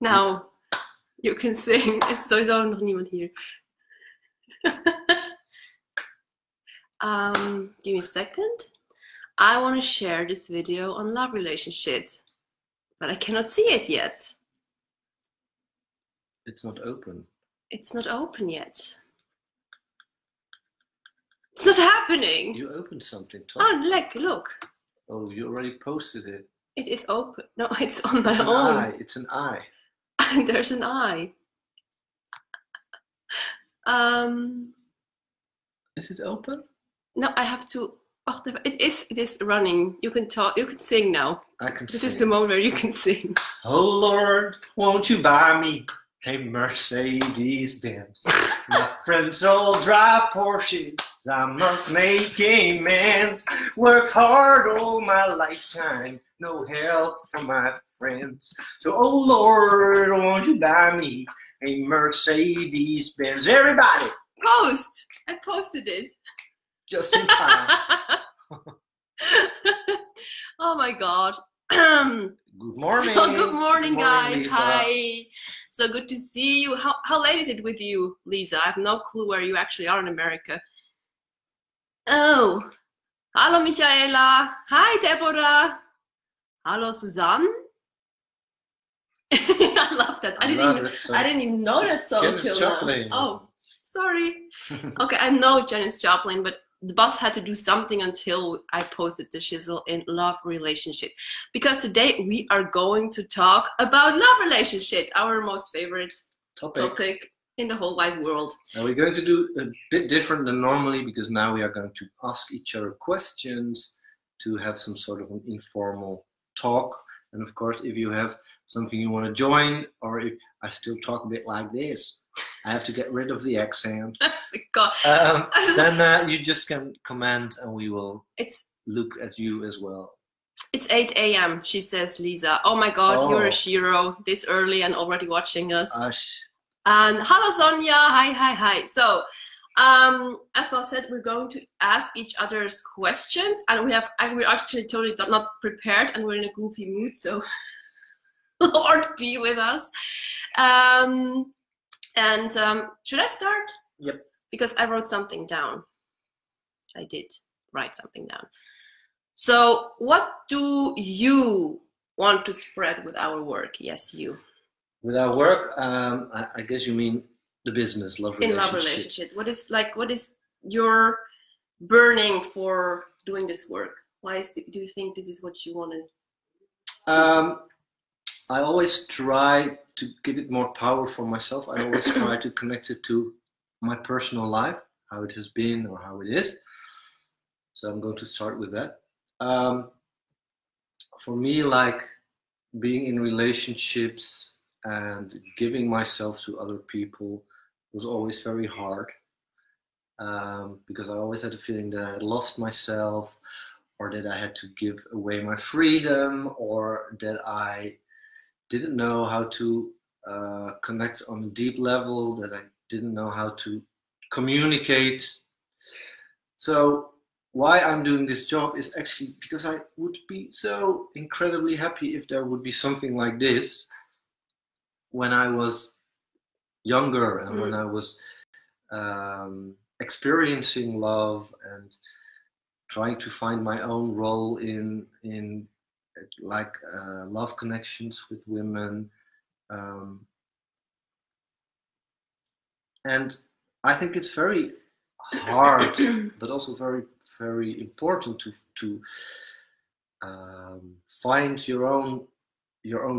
Now you can sing. Er is sowieso nog niemand hier. Give me a second. I want to share this video on love relationships, but I cannot see it yet. It's not open. It's not open yet. It's not happening. You opened something, Tom. Oh, look. Oh, you already posted it. It is open. No, it's on my It's an own. eye. It's an eye. There's an eye. Is it open? No, I have to. Oh, it is running. You can talk. You can sing now. I can This sing. is the moment where you can sing. Oh Lord, won't you buy me a Mercedes Benz? My friends all drive Porsches. I must make amends. Work hard all my lifetime. No help from my friends. So, oh Lord, won't you buy me a Mercedes Benz? Everybody, Post. I posted it. just in time. Oh my God. Good morning. So good morning, guys. Lisa. Hi. So good to see you. How late is it with you, Lisa? I have no clue where you actually are in America. Oh. Hallo, Michaela. Hi, Deborah. Hello, Suzanne. I love that. I didn't even know that song Janis till Joplin. now. Oh, sorry. Okay, I know Janis Joplin, but the boss had to do something until I posted the shizzle in love relationship. Because today we are going to talk about love relationship, our most favorite topic in the whole wide world. Now we're going to do a bit different than normally, because now we are going to ask each other questions to have some sort of an informal talk. And of course, if you have something you want to join, or if I still talk a bit like this, I have to get rid of the accent. God. Then you just can comment and we will look at you as well. It's 8 a.m. she says, Lisa. Oh my God, Oh. You're a shiro this early and already watching us. Ash. And hello, Sonia. Hi. So, as well said, we're going to ask each other's questions, and we're actually totally not prepared, and we're in a goofy mood. So, Lord be with us. Should I start? Yep. Because I wrote something down. I did write something down. So, what do you want to spread with our work? Yes, you. With our work, I guess you mean the business, love relationship. In love relationship. What is your burning for doing this work? Why do you think this is what you want to? I always try to give it more power for myself. I always try to connect it to my personal life, how it has been or how it is. So I'm going to start with that. For me, like being in relationships and giving myself to other people was always very hard, because I always had a feeling that I had lost myself, or that I had to give away my freedom, or that I didn't know how to connect on a deep level, that I didn't know how to communicate. So why I'm doing this job is actually because I would be so incredibly happy if there would be something like this when I was younger and when I was experiencing love and trying to find my own role in love connections with women, and I think it's very hard but also very, very important to find your own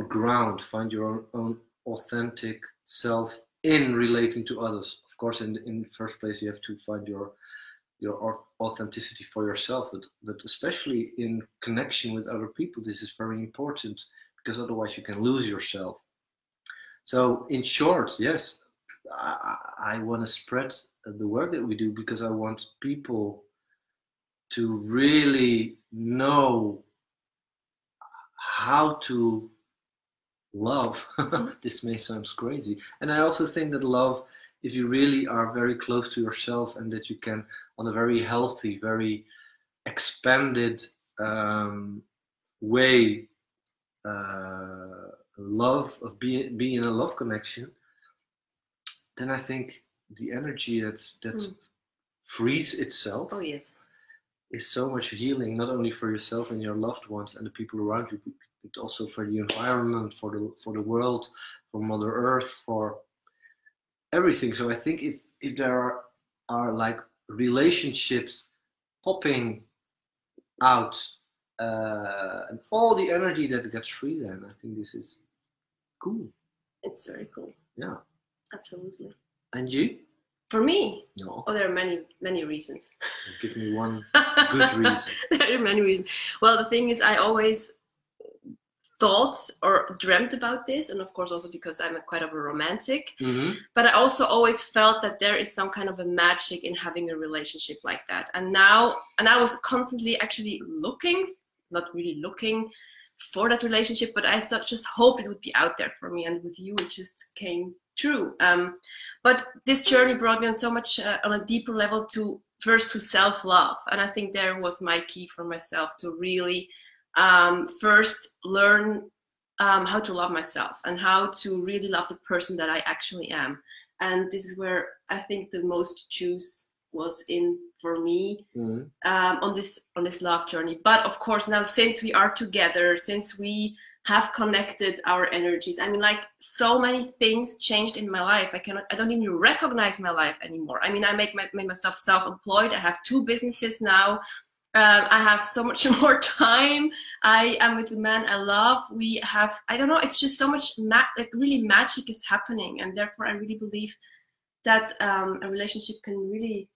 ground, find your own authentic self in relating to others. Of course, in the first place you have to find your authenticity for yourself, but especially in connection with other people, this is very important, because otherwise you can lose yourself. So in short, yes, I want to spread the work that we do, because I want people to really know how to love. This may sound crazy. And I also think that love, if you really are very close to yourself, and that you can, on a very healthy, very expanded way, love, of being in a love connection, then I think the energy that frees itself Oh yes. is so much healing, not only for yourself and your loved ones and the people around you, but also for the environment, for the world, for Mother Earth, for everything. So I think if there are like relationships popping out, and all the energy that gets free, then I think this is cool. It's very cool. Yeah. Absolutely. And you? For me? No. Oh, there are many reasons. Give me one good reason. There are many reasons. Well, the thing is, I always thought or dreamt about this, and of course also because I'm quite of a romantic, but I also always felt that there is some kind of a magic in having a relationship like that. And I was constantly actually looking, not really looking for that relationship, but I just hoped it would be out there for me, and with you it just came true. But this journey brought me on so much on a deeper level to self-love, and I think there was my key for myself to really first learn how to love myself and how to really love the person that I actually am. And this is where I think the most juice was in for me on this love journey. But of course, now since we are together, since we have connected our energies, I mean, like, so many things changed in my life. I don't even recognize my life anymore. I mean, I made myself self-employed. I have 2 businesses now. I have so much more time. I am with the man I love. We have, I don't know, it's just so much, really magic is happening. And therefore I really believe that a relationship can really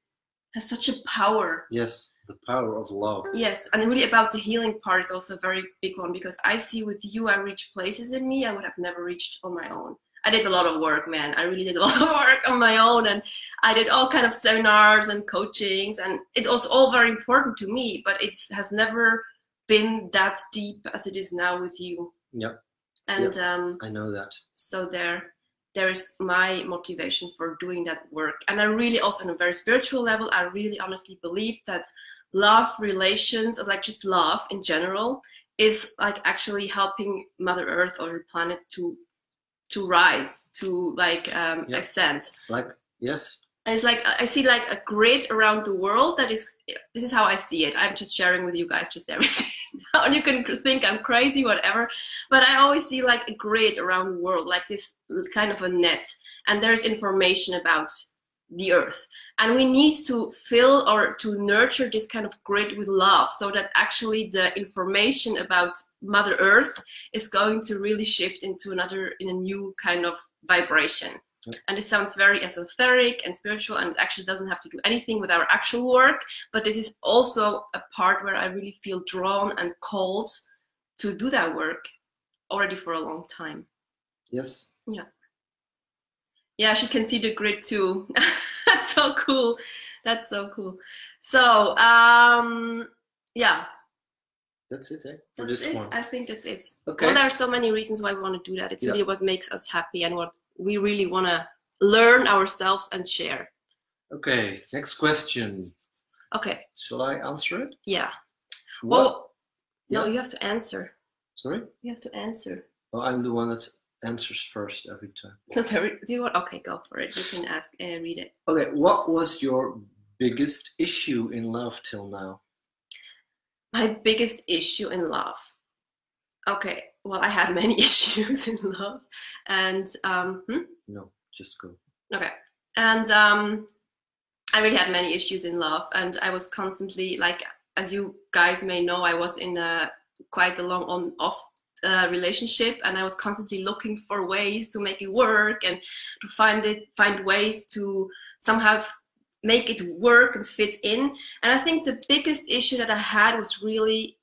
has such a power. Yes, the power of love. Yes, and really about the healing part is also a very big one, because I see with you, I reach places in me I would have never reached on my own. I did a lot of work, man. I really did a lot of work on my own, and I did all kind of seminars and coachings, and it was all very important to me, but it has never been that deep as it is now with you. Yep. And yep. I know that. So there is my motivation for doing that work. And I really also, on a very spiritual level, I really honestly believe that love, relations, or like just love in general, is like actually helping Mother Earth or the planet to rise, to like ascend. Like, yes. And it's like, I see like a grid around the world this is how I see it. I'm just sharing with you guys just everything. And you can think I'm crazy, whatever. But I always see like a grid around the world, like this kind of a net. And there's information about the earth. And we need to fill or to nurture this kind of grid with love, so that actually the information about Mother Earth is going to really shift into in a new kind of vibration. And this sounds very esoteric and spiritual, and it actually doesn't have to do anything with our actual work, but this is also a part where I really feel drawn and called to do that work already for a long time. Yes. Yeah. Yeah, she can see the grid too. That's so cool. That's so cool. So, yeah. That's it, eh? For That's this it. one. I think that's it. Okay. Well, there are so many reasons why we want to do that. It's really what makes us happy and what we really want to learn ourselves and share. Okay, next question. Okay. Shall I answer it? Yeah. What? Well, no, you have to answer. Sorry? You have to answer. Well, I'm the one that answers first every time. Do you want? Okay, go for it. You can ask, read it. Okay, what was your biggest issue in love till now? My biggest issue in love. Okay, well, I had many issues in love, and No, just go. Okay, and I really had many issues in love, and I was constantly, like, as you guys may know, I was in quite a long on-off relationship, and I was constantly looking for ways to make it work and to find ways to somehow make it work and fit in. And I think the biggest issue that I had was really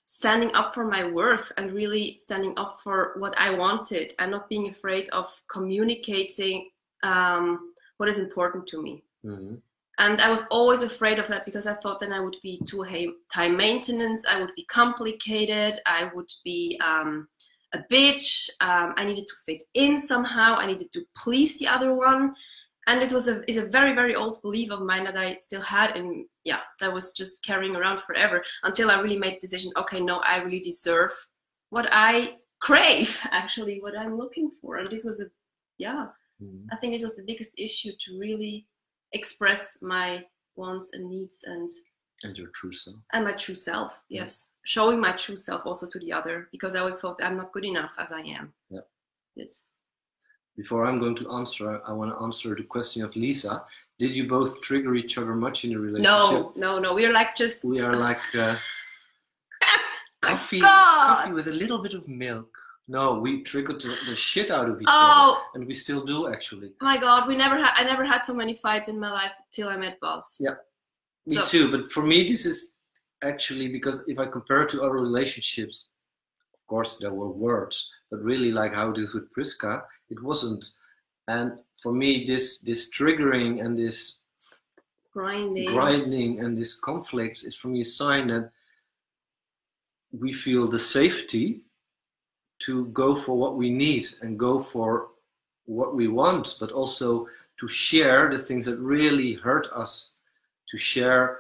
standing up for my worth and really standing up for what I wanted and not being afraid of communicating what is important to me. Mm-hmm. And I was always afraid of that, because I thought then I would be too high maintenance, I would be complicated, I would be a bitch, I needed to fit in somehow, I needed to please the other one. And this is a very, very old belief of mine that I still had, and yeah, that was just carrying around forever until I really made the decision, okay, no, I really deserve what I crave actually what I'm looking for. And this was Mm. I think this was the biggest issue, to really express my wants and needs and your true self. And my true self, yes. Showing my true self also to the other, because I always thought I'm not good enough as I am. Yeah. Yes. Before I'm going to answer, I want to answer the question of Lisa. Did you both trigger each other much in the relationship? No. We are like just... We are like coffee with a little bit of milk. No, we triggered the shit out of each other, and we still do actually. My God, I never had so many fights in my life till I met Bas. Yeah, me too. But for me, this is actually, because if I compare it to other relationships, of course there were words, but really like how it is with Priska, it wasn't. And for me, this triggering and this grinding and this conflict is for me a sign that we feel the safety to go for what we need and go for what we want, but also to share the things that really hurt us, to share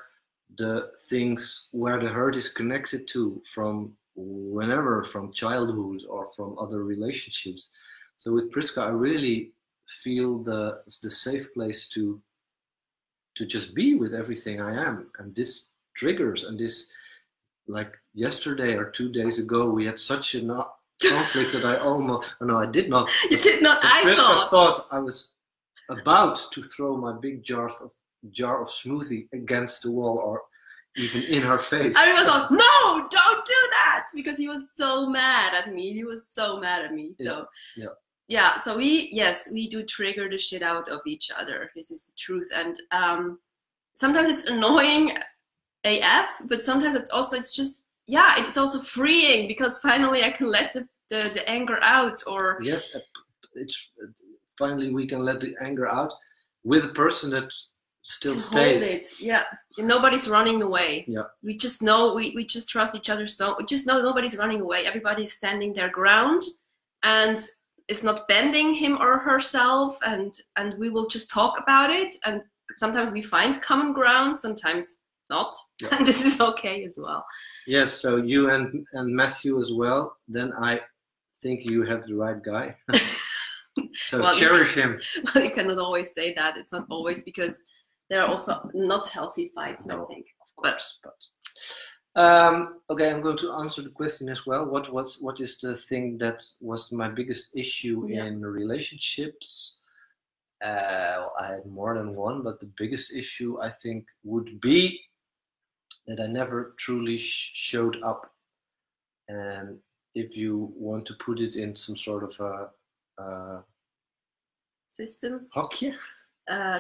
the things where the hurt is connected to from whenever, from childhood or from other relationships. So with Priska, I really feel the safe place to just be with everything I am. And this triggers, and this, like yesterday or 2 days ago, we had such a conflict that I almost, no, I did not. You did not, I Priska thought I was about to throw my big jar of smoothie against the wall or even in her face. I was like, no, don't do that, because he was so mad at me. So so we do trigger the shit out of each other. This is the truth. And sometimes it's annoying AF, but sometimes it's also freeing, because finally I can let the anger out. Or yes, it's finally we can let the anger out with a person that still stays. Hold it. Yeah, nobody's running away. Yeah, we just know we just trust each other. So we just know nobody's running away. Everybody's standing their ground and is not bending him or herself. And we will just talk about it. And sometimes we find common ground, sometimes not. Yeah. And this is okay as well. Yes. So you and Matthew as well. Then I think you have the right guy. So well, cherish him. Well, you cannot always say that. It's not always, because there are also not healthy fights, no, I think. Of course, but okay, I'm going to answer the question as well. What is the thing that was my biggest issue in relationships? I had more than one, but the biggest issue I think would be that I never truly showed up. And if you want to put it in some sort of a system, hokje,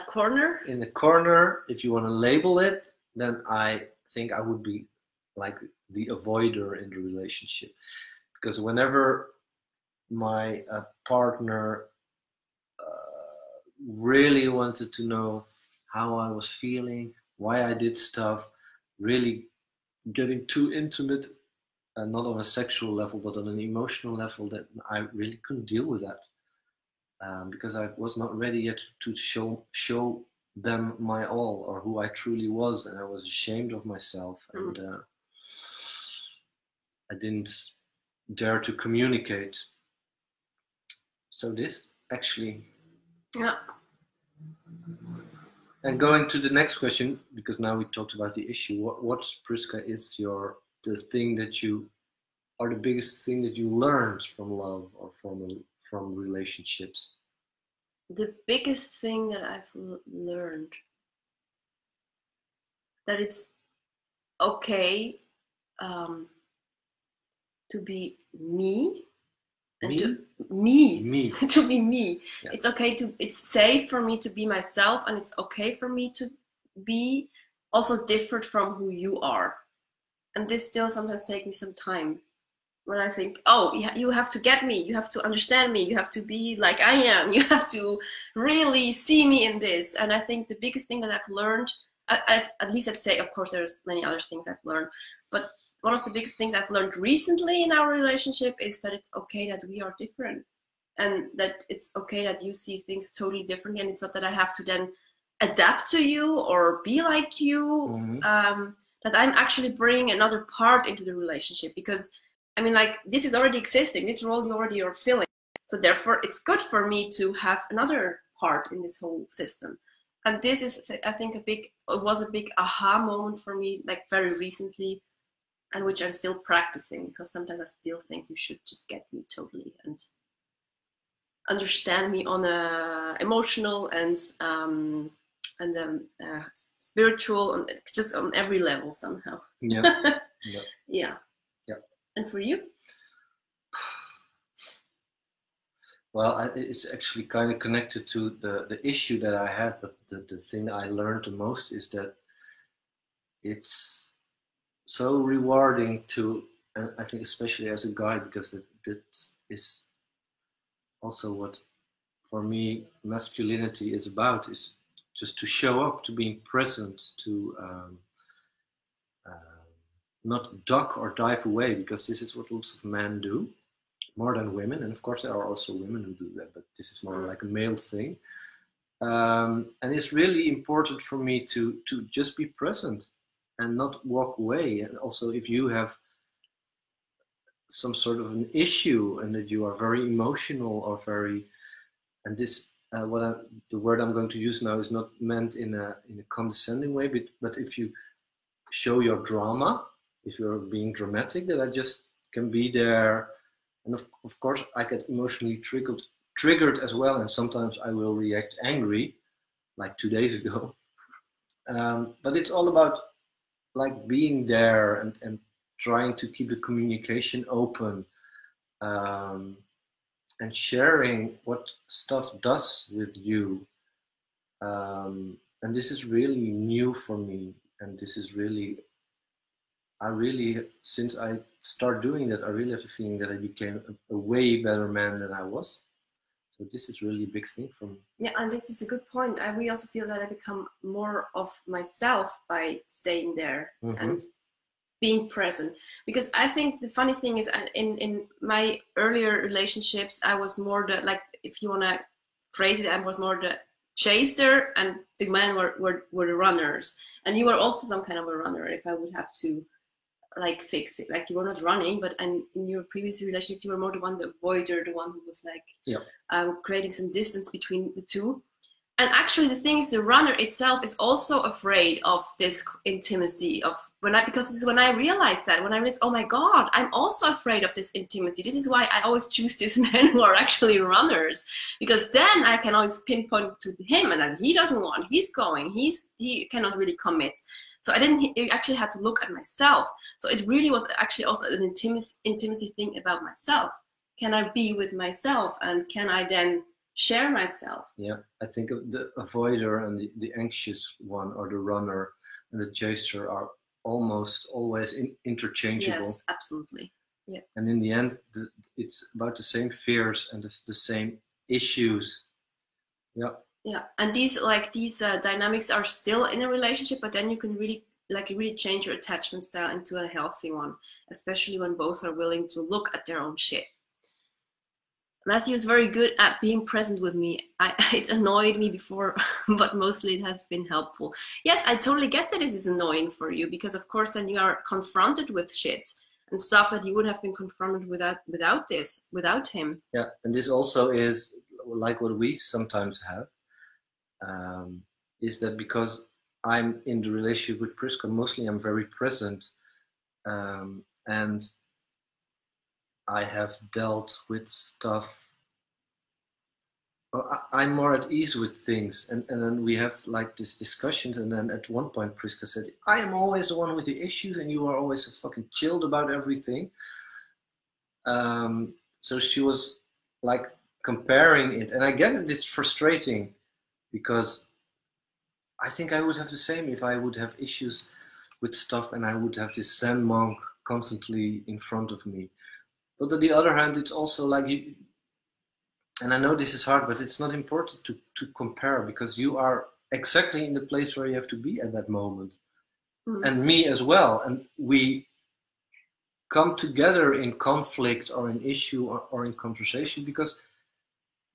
corner, in the corner, if you want to label it, then I think I would be like the avoider in the relationship. Because whenever my partner really wanted to know how I was feeling, why I did stuff, really getting too intimate, and not on a sexual level, but on an emotional level, that I really couldn't deal with that. Because I was not ready yet to show them my all, or who I truly was, and I was ashamed of myself, and I didn't dare to communicate. So this actually, yeah. And going to the next question, because now we talked about the issue. What Priska is the thing that you, or the biggest thing that you learned from love or from relationships? The biggest thing that I've learned, that it's okay to be me. And to be me. Yeah. It's okay it's safe for me to be myself, and it's okay for me to be also different from who you are. And this still sometimes takes me some time, when I think, oh, you have to get me, you have to understand me, you have to be like I am, you have to really see me in this. And I think the biggest thing that I've learned, at least I'd say, of course there's many other things I've learned, but one of the biggest things I've learned recently in our relationship is that it's okay that we are different, and that it's okay that you see things totally differently, and it's not that I have to then adapt to you or be like you. That I'm actually bringing another part into the relationship, because I mean, like, this is already existing, this role you already are filling. So therefore, it's good for me to have another part in this whole system. And this is, I think, it was a big aha moment for me, like very recently, and which I'm still practicing, because sometimes I still think you should just get me totally and understand me on a emotional and spiritual, and just on every level somehow. Yeah. Yeah. Yeah. Yeah. And for you? Well, it's actually kind of connected to the issue that I had, but the thing I learned the most is that it's so rewarding to, and I think especially as a guy, because that is also what, for me, masculinity is about, is just to show up, to being present, to not duck or dive away, because this is what lots of men do, more than women. And of course there are also women who do that, but this is more like a male thing. And it's really important for me to just be present and not walk away. And also, if you have some sort of an issue and that you are very emotional or very, and this the word I'm going to use now is not meant in a condescending way, but if you show your drama, if you're being dramatic, that I just can be there. And of course I get emotionally triggered as well, and sometimes I will react angry, like 2 days ago. But it's all about like being there and trying to keep the communication open, and sharing what stuff does with you. And this is really new for me, and this is really, since I start doing that, I really have a feeling that I became a way better man than I was. So this is really a big thing for me. Yeah, and this is a good point. I really also feel that I become more of myself by staying there and being present. Because I think the funny thing is, in my earlier relationships, I was more the, like, if you want to phrase it, I was more the chaser, and the men were the runners. And you were also some kind of a runner, if I would have to like fix it. Like, you were not running, but in your previous relationships, you were more the one, the avoider, the one who was like creating some distance between the two. And actually, the thing is, the runner itself is also afraid of this intimacy because this is when I realized that, when I realized, oh my God, I'm also afraid of this intimacy. This is why I always choose these men who are actually runners, because then I can always pinpoint to him, and he doesn't want, he's going, he cannot really commit. So I actually had to look at myself. So it really was actually also an intimacy thing about myself. Can I be with myself, and can I then share myself? Yeah, I think the avoider and the anxious one, or the runner and the chaser, are almost always interchangeable. Yes, absolutely. Yeah. And in the end, it's about the same fears and the same issues. Yeah. Yeah, and these dynamics are still in a relationship, but then you can really change your attachment style into a healthy one, especially when both are willing to look at their own shit. Matthew is very good at being present with me. It annoyed me before, but mostly it has been helpful. Yes, I totally get that this is annoying for you, because of course then you are confronted with shit and stuff that you would have been confronted without him. Yeah, and this also is like what we sometimes have, is that because I'm in the relationship with Priska, mostly I'm very present, and I have dealt with stuff. I'm more at ease with things, and then we have like these discussions, and then at one point Priska said, I am always the one with the issues and you are always so fucking chilled about everything. So she was like comparing it, and I get it, it's frustrating, because I think I would have the same if I would have issues with stuff and I would have this Zen monk constantly in front of me. But on the other hand, it's also like, and I know this is hard, but it's not important to compare, because you are exactly in the place where you have to be at that moment. And me as well. And we come together in conflict or in issue or in conversation, because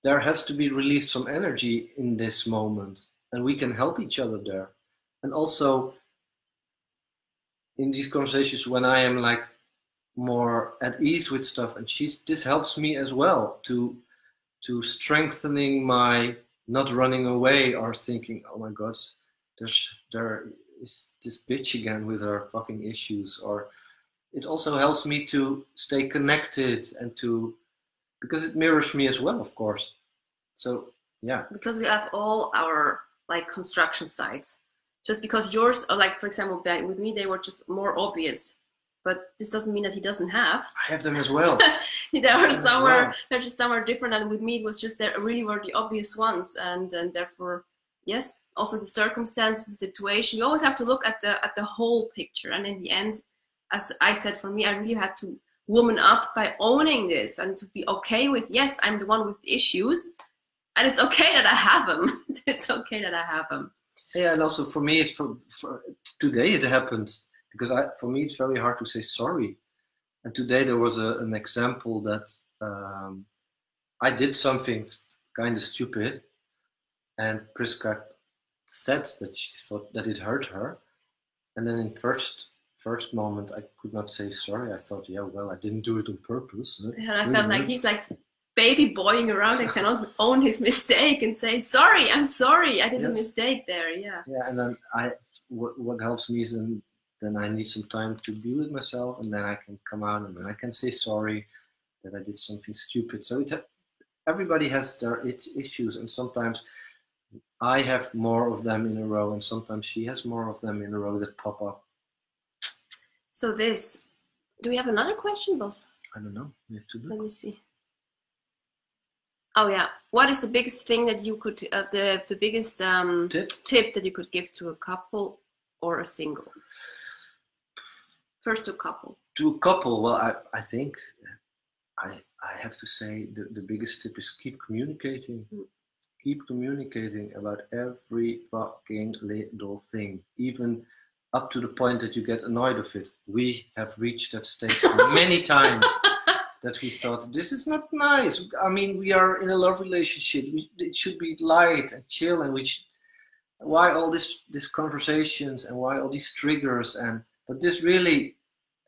there has to be released some energy in this moment, and we can help each other there. And also in these conversations, when I am like more at ease with stuff, and this helps me as well to strengthening my not running away or thinking, oh my god, there is this bitch again with her fucking issues. Or it also helps me to stay connected and because it mirrors me as well, of course. So yeah, because we have all our like construction sites. Just because yours are like, for example, with me, they were just more obvious. But this doesn't mean that he doesn't have. I have them as well. They're just somewhere different. And with me, it was just there really were the obvious ones. And therefore, yes, also the circumstances, the situation. You always have to look at the whole picture. And in the end, as I said, for me, I really had to woman up by owning this and to be okay with, yes, I'm the one with the issues. And it's okay that I have them. It's okay that I have them. Yeah, and also for me, it's for today it happened. Because for me, it's very hard to say sorry. And today there was an example that I did something kind of stupid, and Priska said that she thought that it hurt her. And then in first moment, I could not say sorry. I thought, yeah, well, I didn't do it on purpose. And I felt like he's like baby boying around and cannot own his mistake and say, sorry, I'm sorry, I did a mistake there. Yeah. Yeah, and then what helps me is then I need some time to be with myself, and then I can come out and then I can say sorry that I did something stupid. So everybody has their issues, and sometimes I have more of them in a row, and sometimes she has more of them in a row that pop up. So do we have another question, boss? I don't know. We have to look. Let me see. Oh yeah, what is the biggest thing that you could, the biggest tip that you could give to a couple or a single? First to a couple. To a couple, well, I think I have to say the biggest tip is keep communicating. Keep communicating about every fucking little thing, even up to the point that you get annoyed of it. We have reached that stage many times that we thought, this is not nice. I mean, we are in a love relationship. It should be light and chill, and why all these conversations and why all these triggers, but this really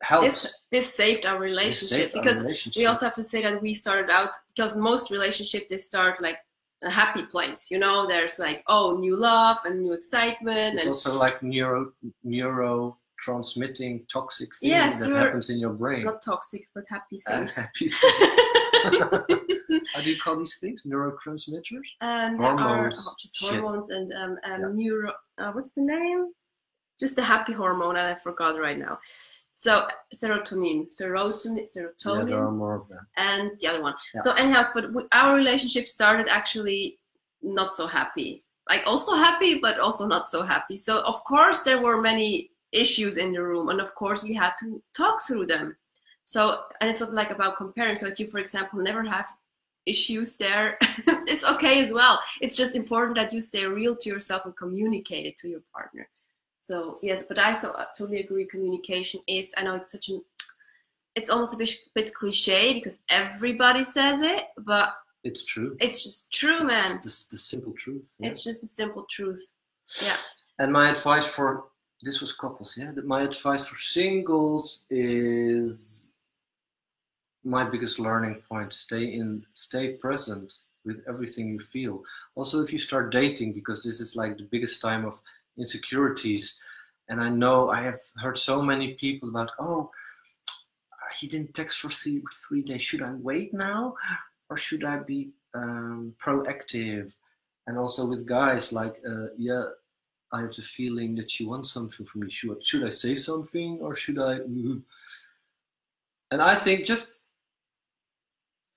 helps. This saved our relationship, because we also have to say that we started out, because most relationships, they start like a happy place, you know, there's like, oh, new love and new excitement. It's and also like neuro transmitting toxic thing that happens in your brain. Not toxic, but happy things. Happy things. How do you call these things? Neurotransmitters? Hormones. Just hormones and neuro. What's the name? Just the happy hormone, and I forgot right now. So serotonin. Yeah, there are more of them. And the other one. Yeah. So anyhow, but our relationship started actually not so happy. Like also happy, but also not so happy. So of course there were many issues in the room, and of course we had to talk through them. So, and it's not like about comparing. So if you, for example, never have issues there, it's okay as well. It's just important that you stay real to yourself and communicate it to your partner. So yes, but I totally agree. Communication is, I know it's almost a bit cliche because everybody says it, but it's true. It's just true, man. It's the simple truth. Yeah. It's just the simple truth. Yeah. And my advice this was couples, yeah. My advice for singles is my biggest learning point. Stay present with everything you feel. Also, if you start dating, because this is like the biggest time of insecurities, and I know I have heard so many people about, oh, he didn't text for 3 days. Should I wait now, or should I be proactive? And also with guys, like, yeah, I have the feeling that she wants something from me. Should I say something, or should I? And I think just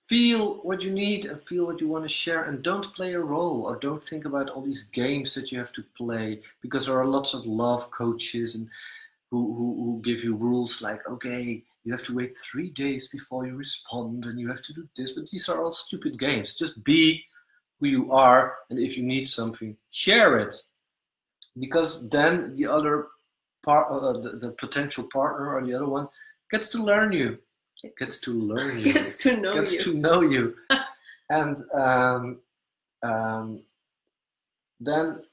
feel what you need and feel what you want to share, and don't play a role, or don't think about all these games that you have to play, because there are lots of love coaches and who give you rules like, okay, you have to wait 3 days before you respond, and you have to do this. But these are all stupid games. Just be who you are, and if you need something, share it. Because then the other part, the potential partner or the other one, gets to learn you. Gets to know you. And then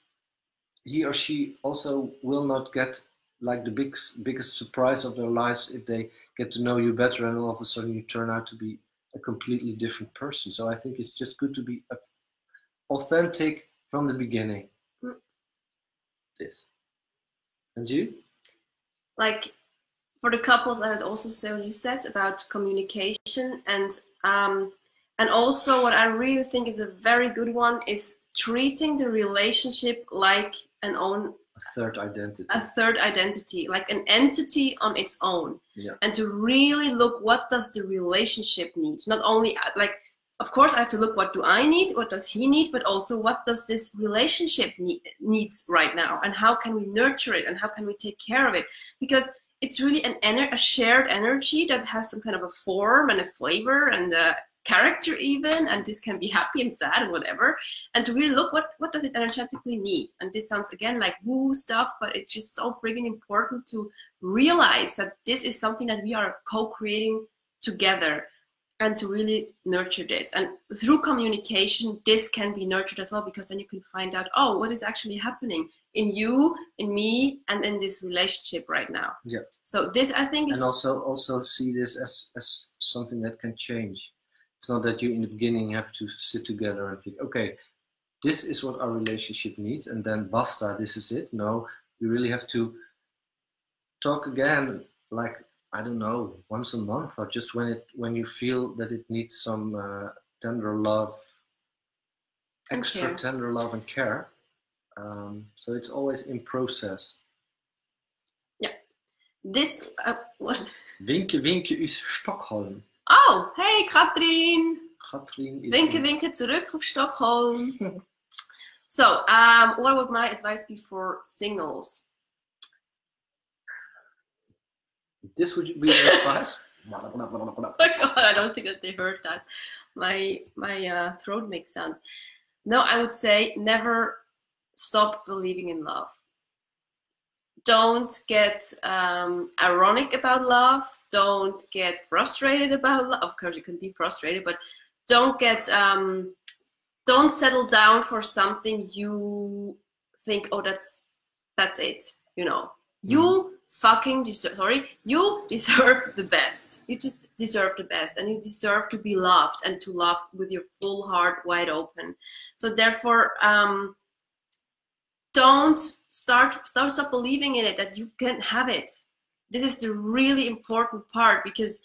he or she also will not get like the biggest surprise of their lives if they get to know you better and all of a sudden you turn out to be a completely different person. So I think it's just good to be authentic from the beginning. This. And you? Like, for the couples, I would also say what you said about communication, and also what I really think is a very good one is treating the relationship like a third identity, like an entity on its own. Yeah. And to really look, what does the relationship need? Not only like, of course I have to look, what do I need, what does he need, but also what does this relationship needs right now, and how can we nurture it, and how can we take care of it? Because it's really a shared energy that has some kind of a form and a flavor and a character even, and this can be happy and sad and whatever, and to really look, what does it energetically need. And this sounds again like woo stuff, but it's just so friggin' important to realize that this is something that we are co-creating together, and to really nurture this. And through communication, this can be nurtured as well, because then you can find out, oh, what is actually happening in you, in me, and in this relationship right now. Yeah. So this, I think, is... And also see this as something that can change. It's not that you in the beginning have to sit together and think, okay, this is what our relationship needs, and then basta, this is it. No, you really have to talk again, like, I don't know, once a month, or just when you feel that it needs some tender love, extra tender love and care. So it's always in process. Yeah. This, what? Winke, winke is Stockholm. Oh, hey, Katrin. Katrin is... Winke, winke zurück auf Stockholm. So, what would my advice be for singles? This would be your advice? Oh my God, I don't think that they heard that. My throat makes sounds. No, I would say never stop believing in love. Don't get ironic about love. Don't get frustrated about love. Of course, you can be frustrated, but don't get don't settle down for something you think, oh, that's it. You know, you fucking deserve. You deserve the best. You just deserve the best, and you deserve to be loved, and to love with your full heart wide open. So therefore, don't stop believing in it, that you can have it. This is the really important part, because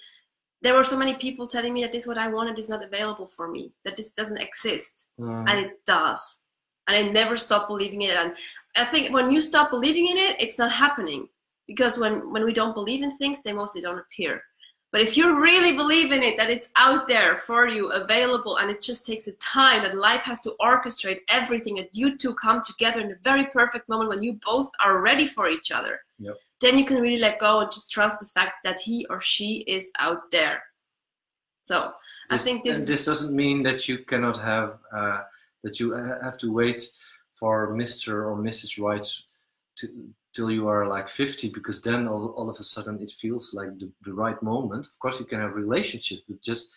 there were so many people telling me that this is what I wanted is not available for me, that this doesn't exist, and it does. And I never stop believing in it. And I think when you stop believing in it, it's not happening, because when we don't believe in things, they mostly don't appear. But if you really believe in it, that it's out there for you, available, and it just takes a time, that life has to orchestrate everything, that you two come together in a very perfect moment when you both are ready for each other, then you can really let go and just trust the fact that he or she is out there. So I think this doesn't mean that you cannot have, that you have to wait for Mr. or Mrs. Right till you are like 50, because then all of a sudden it feels like the right moment. Of course you can have relationships, but just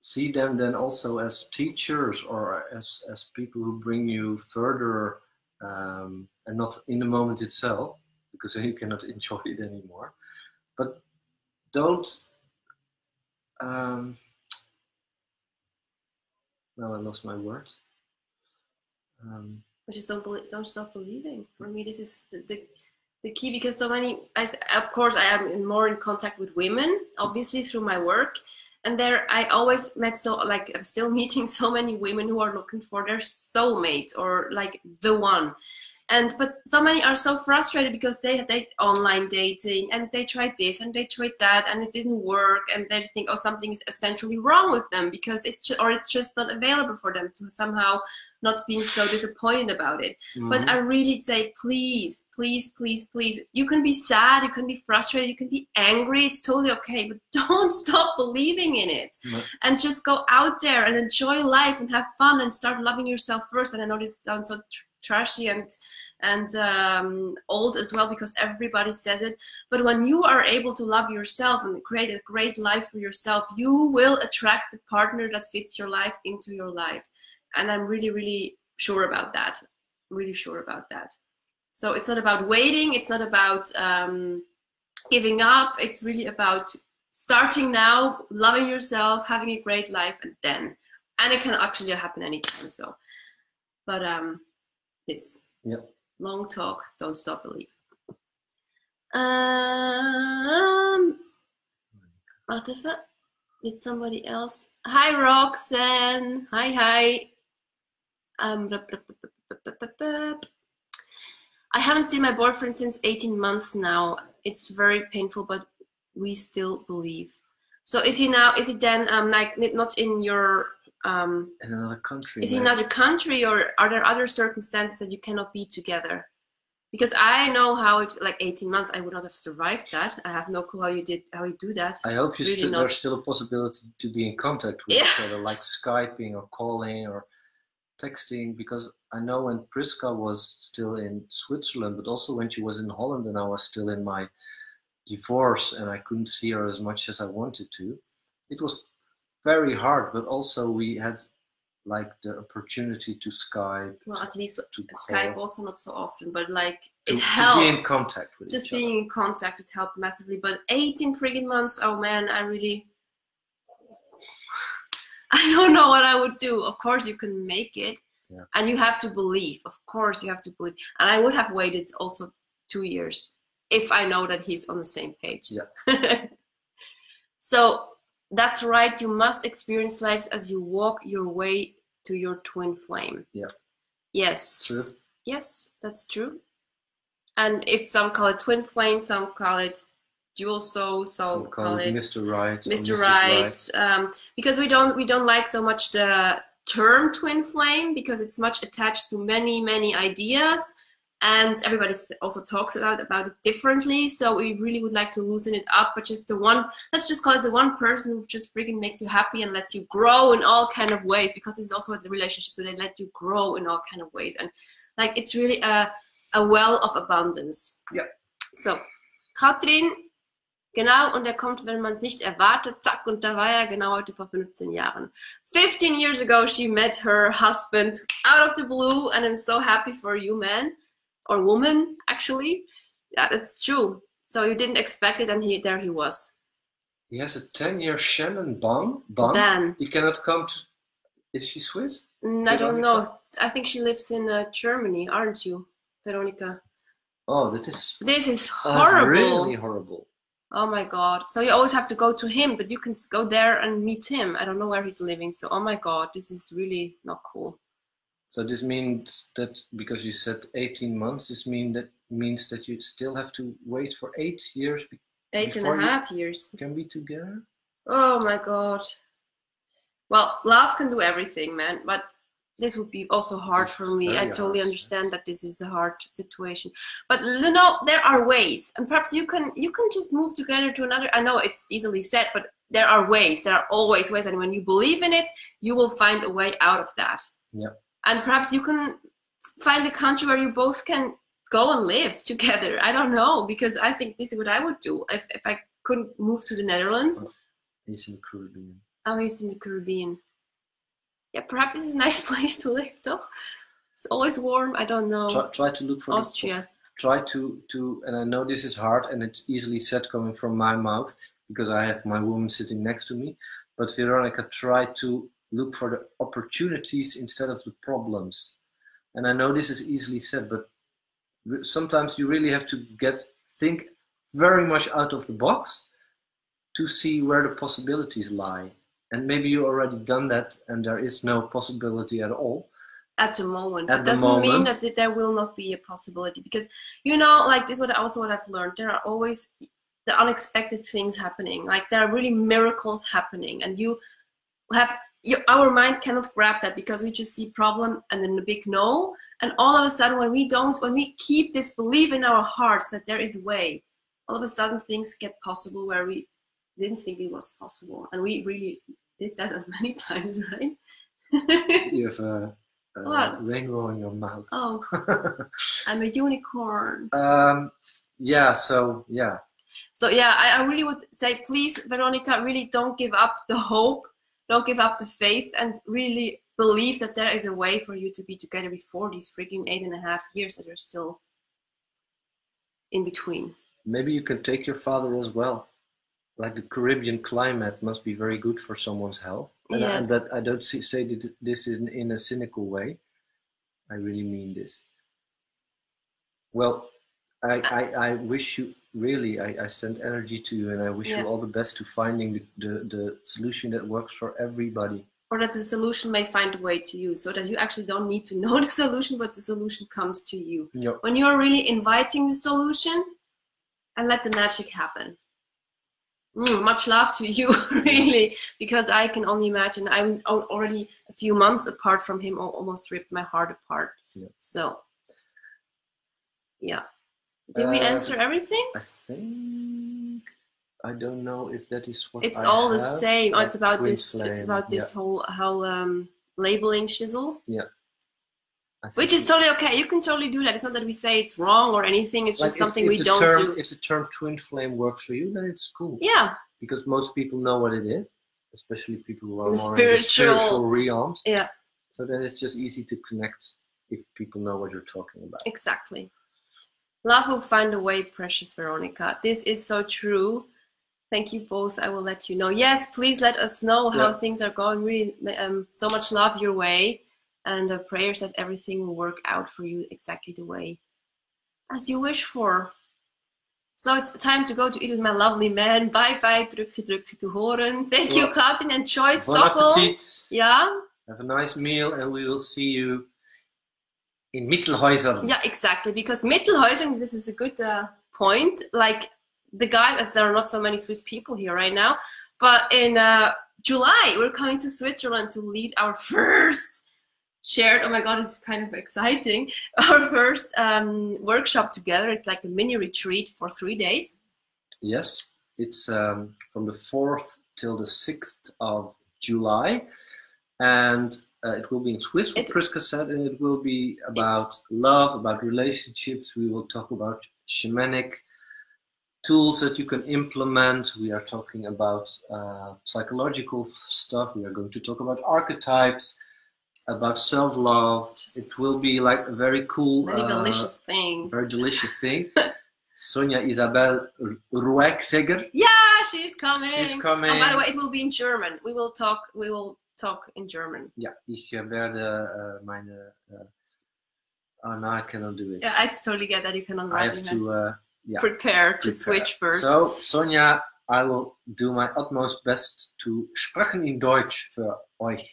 see them then also as teachers, or as people who bring you further, and not in the moment itself, because then you cannot enjoy it anymore. But don't now I lost my words. Just don't stop believing. For me, this is the key, because so many, of course, I am more in contact with women, obviously through my work, and there I always met, so like I'm still meeting so many women who are looking for their soulmate, or like the one. But so many are so frustrated because they online dating, and they tried this and they tried that and it didn't work, and they think, oh, something is essentially wrong with them because it's just not available for them, to somehow not being so disappointed about it. But I really say, please, please, please, please, you can be sad, you can be frustrated, you can be angry, it's totally okay, but don't stop believing in it. And just go out there and enjoy life and have fun and start loving yourself first. And I know this sounds so trashy and old as well, because everybody says it, but when you are able to love yourself and create a great life for yourself, you will attract the partner that fits your life into your life. And I'm really, really sure about that. Really sure about that. So it's not about waiting. It's not about giving up. It's really about starting now, loving yourself, having a great life, and it can actually happen anytime. So, but this long talk, don't stop believe. What if it? Did somebody else? Hi, Roxanne. Hi. I haven't seen my boyfriend since 18 months now. It's very painful, but we still believe. So is he then like not in your in another country? Is he in another country, or are there other circumstances that you cannot be together? Because I know how it, like 18 months, I would not have survived that. I have no clue how you do that. I hope you there's still a possibility to be in contact with each other, like Skyping or calling or texting, because I know when Priska was still in Switzerland, but also when she was in Holland and I was still in my divorce and I couldn't see her as much as I wanted to, it was very hard, but also we had like the opportunity to Skype. Well, at least to Skype also not so often, but like it helped. To be in contact with just being in contact, it helped massively. But 18 friggin' months, oh man, I don't know what I would do. Of course you can make it, and you have to believe. Of course you have to believe. And I would have waited also 2 years if I know that he's on the same page. Yeah. So that's right. You must experience life as you walk your way to your twin flame. Yeah. Yes. True. Yes, that's true. And if some call it twin flame, some call it dual soul, some call it Mr. Right. Mr. Right. Because we don't like so much the term twin flame, because it's much attached to many ideas. And everybody also talks about it differently. So we really would like to loosen it up, but just let's just call it the one person who just freaking makes you happy and lets you grow in all kind of ways, because this is also what the relationships, so they let you grow in all kind of ways. And like, it's really a well of abundance. Yeah. So, Katrin, genau, und kommt, wenn man es nicht erwartet, zack, und da war er genau heute vor 15 Jahren. 15 years ago, she met her husband out of the blue, and I'm so happy for you, man. Or woman, actually. Yeah, that's true. So you didn't expect it, and there he was. He has a 10-year Shannon bond. Dan. He cannot come to... Is she Swiss? I don't know. I think she lives in Germany, aren't you, Veronica? Oh, this is horrible. Really horrible. Oh my God. So you always have to go to him, but you can go there and meet him. I don't know where he's living. So, oh my God, this is really not cool. So this means that, because you said 18 months, this means that you still have to wait for 8 years. 8.5 years. Can be together? Oh my God. Well, love can do everything, man. But this would be also hard for me. I totally understand that this is a hard situation. But you know, there are ways. And perhaps you can just move together to another. I know it's easily said, but there are ways. There are always ways. And when you believe in it, you will find a way out of that. Yeah. And perhaps you can find a country where you both can go and live together. I don't know, because I think this is what I would do if I couldn't move to the Netherlands. Oh, he's in the Caribbean. Oh, he's in the Caribbean. Yeah, perhaps this is a nice place to live, though. It's always warm. I don't know. Try to look for Austria. Try to, and I know this is hard, and it's easily said coming from my mouth, because I have my woman sitting next to me. But Veronica, try to look for the opportunities instead of the problems. And I know this is easily said, but sometimes you really have to think very much out of the box to see where the possibilities lie. And maybe you already done that and there is no possibility at all. At the moment. It doesn't mean that there will not be a possibility, because, you know, like this is what I've learned. There are always the unexpected things happening. Like there are really miracles happening, and our mind cannot grab that, because we just see problem and then the big no, and all of a sudden when we keep this belief in our hearts that there is a way, all of a sudden things get possible where we didn't think it was possible, and we really did that many times, right? You have a rainbow in your mouth. Oh, I'm a unicorn. So yeah, I really would say, please, Veronica, really don't give up the hope. Don't give up the faith, and really believe that there is a way for you to be together before these freaking 8.5 years that are still in between. Maybe you can take your father as well. Like the Caribbean climate must be very good for someone's health. And, Yes. and that I don't say this in a cynical way. I really mean this. Well, I wish you really, I send energy to you, and I wish you all the best to finding the solution that works for everybody. Or that the solution may find a way to you, so that you actually don't need to know the solution, but the solution comes to you. Yep. When you're really inviting the solution, and let the magic happen. Much love to you, really, because I can only imagine. I'm already a few months apart from him, almost ripped my heart apart. Yeah. So, yeah. Did we answer everything? I think, I don't know if that is what it's all the same. Oh, it's about this. Flame. It's about this whole labeling shizzle. Yeah. Which is totally okay. You can totally do that. It's not that we say it's wrong or anything. It's just something we don't do. If the term twin flame works for you, then it's cool. Yeah. Because most people know what it is, especially people who are more in the spiritual realms. Yeah. So then it's just easy to connect if people know what you're talking about. Exactly. Love will find a way, precious Veronica. This is so true. Thank you both. I will let you know. Yes, please let us know how things are going. Really, so much love your way. And prayers that everything will work out for you exactly the way as you wish for. So it's time to go to eat with my lovely man. Bye bye, druk te horen. Thank you, Katin. Enjoy Stockholm. Bon appetit. Yeah. Have a nice meal, and we will see you in Mittelhäusern. Yeah, exactly. Because Mittelhäusern, this is a good point. Like the guys, there are not so many Swiss people here right now, but in July we're coming to Switzerland to lead our first shared, oh my god, it's kind of exciting, our first workshop together. It's like a mini retreat for 3 days. Yes, it's from the 4th till the 6th of July, and it will be in Swiss, what Priska said, and it will be about love, about relationships. We will talk about shamanic tools that you can implement. We are talking about psychological stuff. We are going to talk about archetypes, about self-love. It will be like a very cool, very delicious things. Very delicious thing. Sonia Isabel Rueckseger. Yeah, she's coming. She's coming. And by the way, it will be in German. We will talk in German. Ja, ich werde meine. Oh no, I cannot do it. Yeah, I totally get that you cannot. I have to prepare to switch first. So, Sonia, I will do my utmost best to sprechen in Deutsch für euch.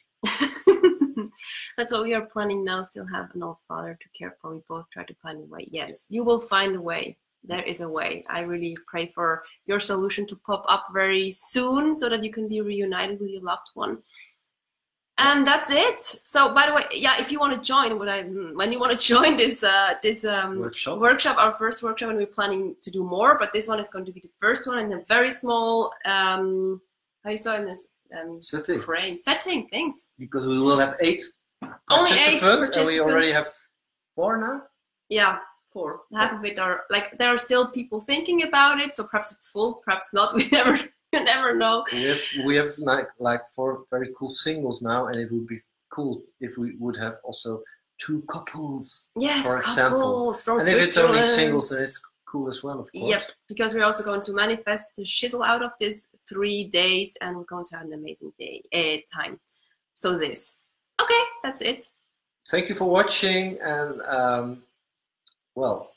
That's what we are planning now. Still have an old father to care for. We both try to find a way. Yes, you will find a way. There is a way. I really pray for your solution to pop up very soon so that you can be reunited with your loved one. And that's it. So, by the way, yeah, if you want to join, when you want to join this workshop, our first workshop, and we're planning to do more, but this one is going to be the first one in a very small, how you saw in this setting. Thanks. Because we will have 8 only 8 participants, and we already have 4 now. Yeah, 4. Half of it are like there are still people thinking about it, so perhaps it's full, perhaps not. You never know. We have like 4 very cool singles now, and it would be cool if we would have also 2 couples. Yes, for example. From and if it's only singles, then it's cool as well, of course. Yep, because we're also going to manifest the shizzle out of this 3 days, and we're going to have an amazing time. So okay, that's it. Thank you for watching, and well,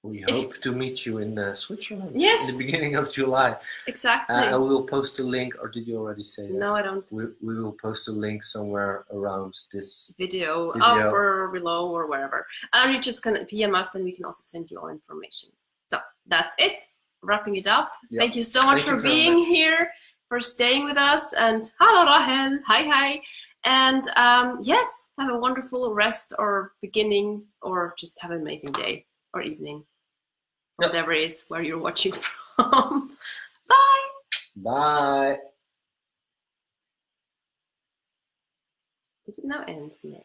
we hope to meet you in Switzerland. Yes. In the beginning of July. Exactly. And we will post a link, or did you already say that? No, I don't. We will post a link somewhere around this video up or below or wherever. And you just can PM us, and we can also send you all information. So that's it. Wrapping it up. Yep. Thank you so much for being here, for staying with us, and hello Rahel. Hi. And yes, have a wonderful rest or beginning, or just have an amazing day or evening. Whatever it is where you're watching from. Bye. Bye. Did it now end? No.